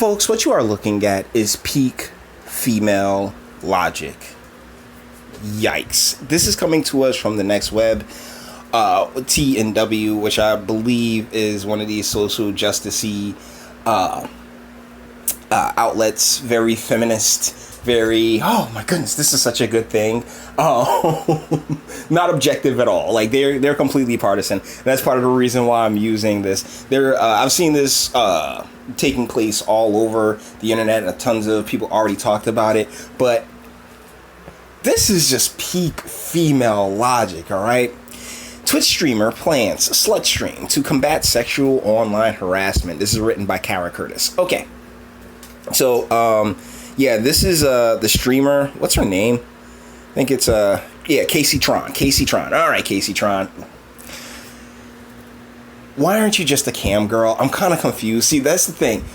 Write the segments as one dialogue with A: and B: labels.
A: Folks, what you are looking at is peak female logic. Yikes. This is coming to us from the Next Web, T&W, which I believe is one of these social justice-y outlets, very feminist, very, oh my goodness, this is such a good thing. Not objective at all. Like they're completely partisan. That's part of the reason why I'm using this. I've seen this taking place all over the internet, and tons of people already talked about it, but this is just peak female logic, all right? Twitch streamer plans slut stream to combat sexual online harassment. This is written by Kara Curtis. Okay. So, yeah, this is the streamer. What's her name? I think it's Casey Tron. Casey Tron. All right, Casey Tron. Why aren't you just a cam girl? I'm kind of confused. See, that's the thing.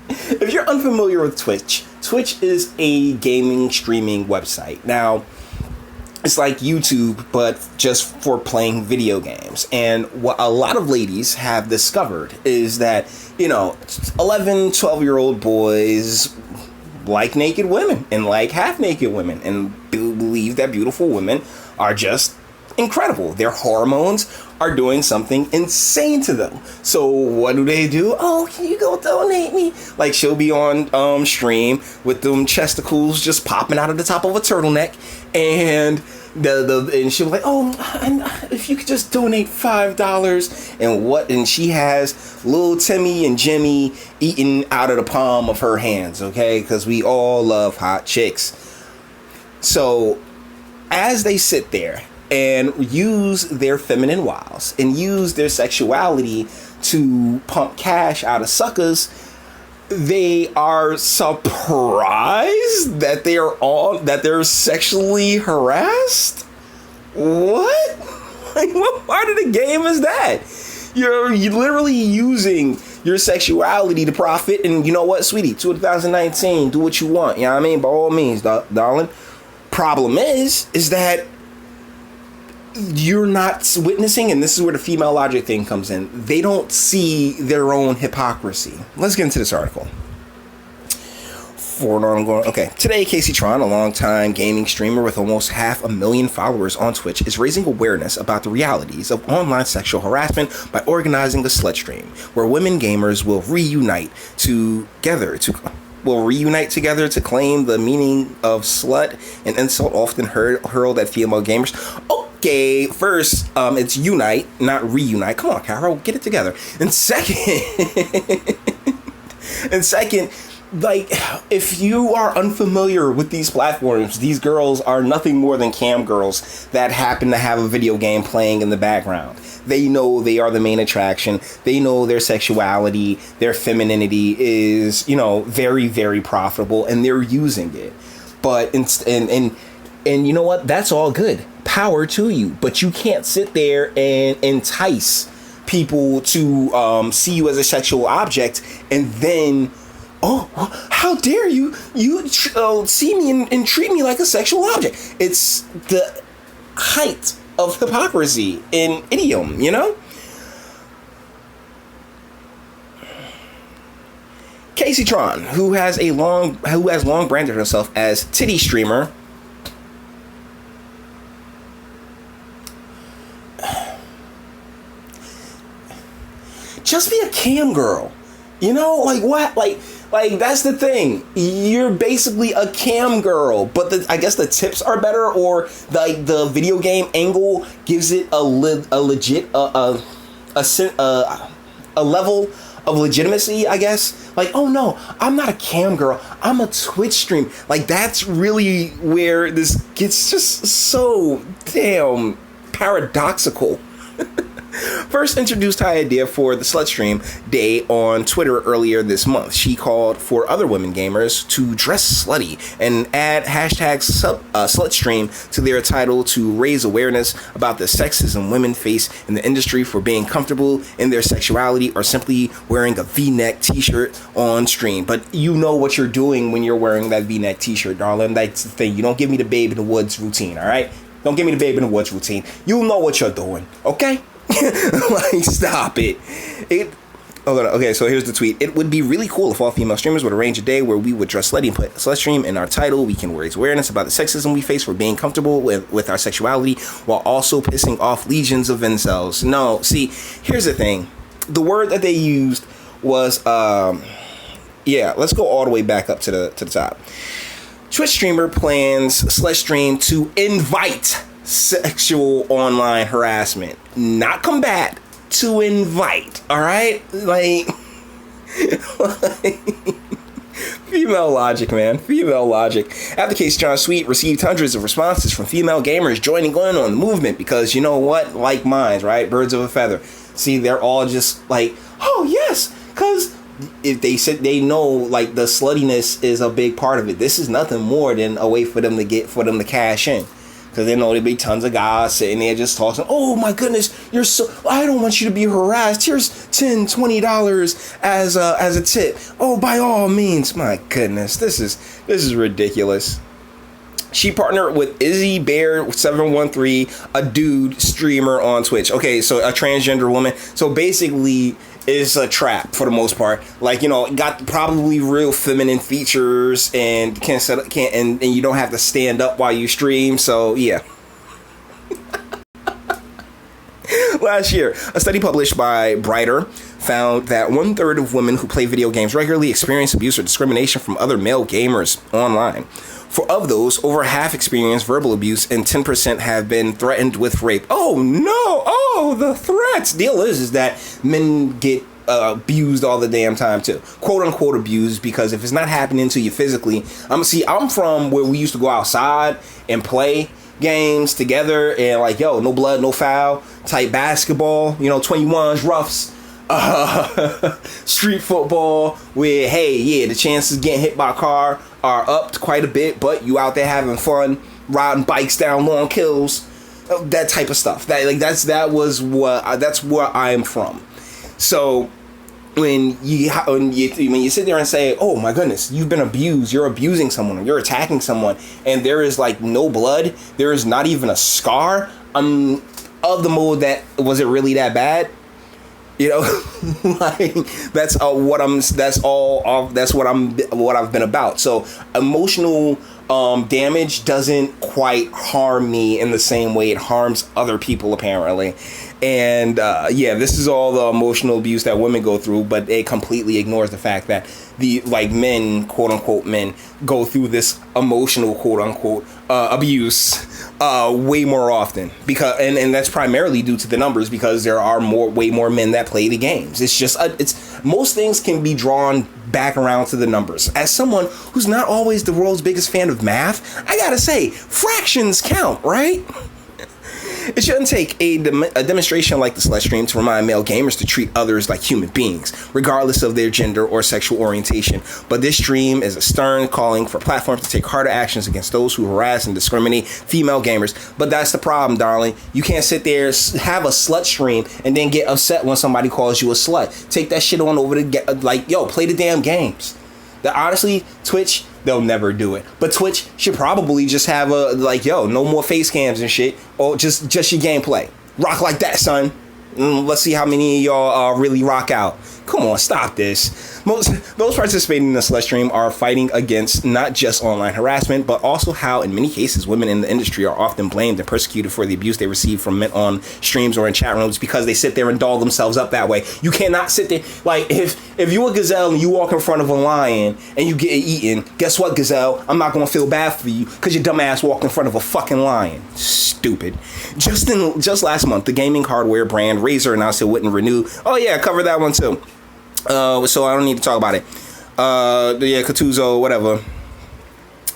A: If you're unfamiliar with Twitch is a gaming streaming website. Now, it's like YouTube, but just for playing video games. And what a lot of ladies have discovered is that, 11, 12-year-old boys like naked women and like half-naked women and believe that beautiful women are just incredible. Their hormones are doing something insane to them. So what do? Oh, can you go donate me? Like, she'll be on stream with them chesticles just popping out of the top of a turtleneck, and and she'll be like, oh, if you could just donate $5, and she has little Timmy and Jimmy eating out of the palm of her hands, okay? Because we all love hot chicks. So as they sit there and use their feminine wiles and use their sexuality to pump cash out of suckers, they are surprised that they're sexually harassed. What? Like, what part of the game is that? You're literally using your sexuality to profit, and you know what, sweetie, 2019, do what you want. You know what I mean? By all means, darling. Problem is that you're not witnessing, and this is where the female logic thing comes in. They don't see their own hypocrisy. Let's get into this article. Okay. Today, Casey Tron, a longtime gaming streamer with almost 500,000 followers on Twitch, is raising awareness about the realities of online sexual harassment by organizing a slut stream, where women gamers will reunite together to claim the meaning of slut, an insult often hurled at female gamers. Okay, first, it's unite, not reunite. Come on, Carol, get it together. And second, like, if you are unfamiliar with these platforms, these girls are nothing more than cam girls that happen to have a video game playing in the background. They know they are the main attraction. They know their sexuality, their femininity is, very, very profitable, and they're using it. But, and you know what? That's all good. Power to you. But you can't sit there and entice people to see you as a sexual object, and then, oh, how dare you see me and treat me like a sexual object. It's the height of hypocrisy in idiom, Casey Tron, who has long branded herself as titty streamer, just be a cam girl, like what, like that's the thing. You're basically a cam girl, but I guess the tips are better, or the video game angle gives it a legit a level of legitimacy, I guess. Like, oh no, I'm not a cam girl, I'm a Twitch stream. Like, that's really where this gets just so damn paradoxical. First introduced her idea for the Slut Stream Day on Twitter earlier this month. She called for other women gamers to dress slutty and add hashtag slutstream to their title to raise awareness about the sexism women face in the industry for being comfortable in their sexuality or simply wearing a V-neck t-shirt on stream. But you know what you're doing when you're wearing that V-neck t-shirt, darling. That's the thing. You don't give me the Babe in the Woods routine, all right? Don't give me the Babe in the Woods routine. You know what you're doing, okay? Like, stop it. Hold on. Okay, so here's the tweet. It would be really cool if all female streamers would arrange a day where we would dress slutty and put slut stream in our title. We can raise awareness about the sexism we face for being comfortable with our sexuality while also pissing off legions of incels. No, see, here's the thing. The word that they used was, let's go all the way back up to the top. Twitch streamer plans slut stream to invite sexual online harassment, not combat, to invite. All right, like female logic, man. Female logic. After case, John Sweet received hundreds of responses from female gamers joining in on the movement because you know what, like minds, right? Birds of a feather. See, they're all just like, oh yes, because if they said they know like the sluttiness is a big part of it. This is nothing more than a way for them to cash in, because they know there'll be tons of guys sitting there just talking, oh my goodness, I don't want you to be harassed, here's $10-$20 as a tip, oh by all means. My goodness, this is ridiculous. She partnered with Izzy Bear 713, a dude streamer on Twitch. Okay, so a transgender woman. So basically, it's a trap for the most part. Like, you know, got probably real feminine features and and you don't have to stand up while you stream. So yeah. Last year, a study published by Brighter found that 1/3 of women who play video games regularly experience abuse or discrimination from other male gamers online. Of those, over half experience verbal abuse and 10% have been threatened with rape. Oh no! Oh, the threats! Deal is that men get abused all the damn time too. Quote unquote abused, because if it's not happening to you physically, I'm from where we used to go outside and play games together and like, yo, no blood, no foul type basketball, you know, 21s, roughs. Street football where, hey, yeah, the chances of getting hit by a car are up quite a bit, but you out there having fun, riding bikes down long hills, that type of stuff. That's where I'm from. So when you sit there and say, oh my goodness, you've been abused, you're abusing someone, you're attacking someone, and there is like no blood, there is not even a scar, I'm of the mode that, was it really that bad? You know, like that's what I've been about. So emotional damage doesn't quite harm me in the same way it harms other people, apparently. And this is all the emotional abuse that women go through, but it completely ignores the fact that the men, quote unquote men, go through this emotional, quote unquote, abuse way more often, because and that's primarily due to the numbers, because there are way more men that play the games. It's just most things can be drawn back around to the numbers. As someone who's not always the world's biggest fan of math, I gotta say, fractions count, right? It shouldn't take a demonstration like the slut stream to remind male gamers to treat others like human beings, regardless of their gender or sexual orientation. But this stream is a stern calling for platforms to take harder actions against those who harass and discriminate female gamers. But that's the problem, darling. You can't sit there, have a slut stream, and then get upset when somebody calls you a slut. Take that shit on over to play the damn games. Honestly, Twitch, they'll never do it. But Twitch should probably just have no more face cams and shit, or just your gameplay. Rock like that, son. Let's see how many of y'all really rock out. Come on, stop this. Those participating in the slut stream are fighting against not just online harassment, but also how, in many cases, women in the industry are often blamed and persecuted for the abuse they receive from men on streams or in chat rooms because they sit there and doll themselves up that way. You cannot sit there, like, if you're a gazelle and you walk in front of a lion and you get eaten, guess what, gazelle? I'm not going to feel bad for you because your dumb ass walked in front of a fucking lion. Stupid. Just last month, the gaming hardware brand Razer announced it wouldn't renew. Oh yeah, cover that one too. So I don't need to talk about it. Katuzo, whatever.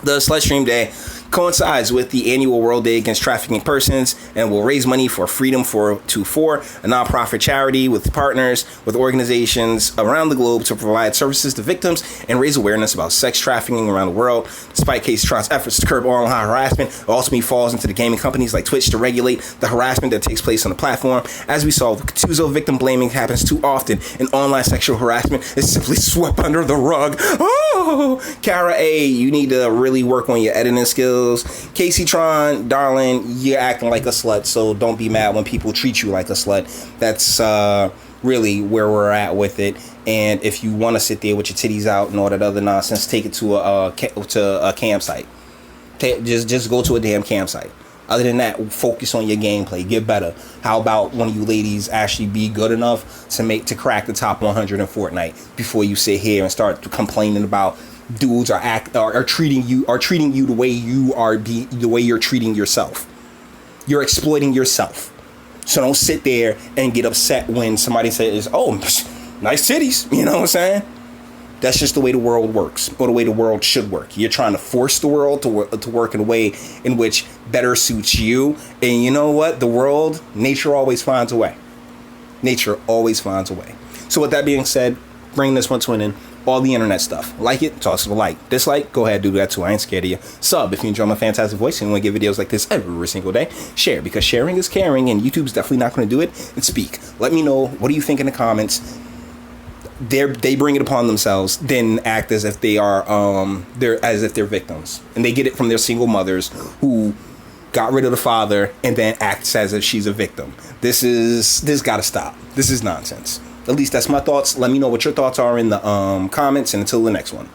A: The slut stream day coincides with the annual World Day Against Trafficking Persons and will raise money for Freedom 424, a nonprofit charity with partners with organizations around the globe to provide services to victims and raise awareness about sex trafficking around the world. Despite KCTron's efforts to curb online harassment, it ultimately falls into the gaming companies like Twitch to regulate the harassment that takes place on the platform. As we saw, the Katuzo victim blaming happens too often, and online sexual harassment is simply swept under the rug. Oh, Kara A, you need to really work on your editing skills. KCTron, darling, you're acting like a slut, so don't be mad when people treat you like a slut. That's really where we're at with it. And if you want to sit there with your titties out and all that other nonsense, take it to a campsite. Just go to a damn campsite. Other than that, focus on your gameplay. Get better. How about one of you ladies actually be good enough to crack the top 100 in Fortnite before you sit here and start complaining about dudes are treating you the way the way you're treating yourself. You're exploiting yourself. So don't sit there and get upset when somebody says, "Oh, nice titties." You know what I'm saying? That's just the way the world works, or the way the world should work. You're trying to force the world to work in a way in which better suits you. And you know what? Nature always finds a way. Nature always finds a way. So with that being said, bring this one to an end. All the internet stuff. Like it, toss it a like. Dislike, go ahead, do that too. I ain't scared of you. Sub if you enjoy my fantastic voice and want to get videos like this every single day. Share, because sharing is caring, and YouTube's definitely not going to do it. And speak. Let me know, what do you think in the comments? They bring it upon themselves, then act as if they're victims, and they get it from their single mothers who got rid of the father and then acts as if she's a victim. This gotta stop. This is nonsense. At least that's my thoughts. Let me know what your thoughts are in the comments, and until the next one.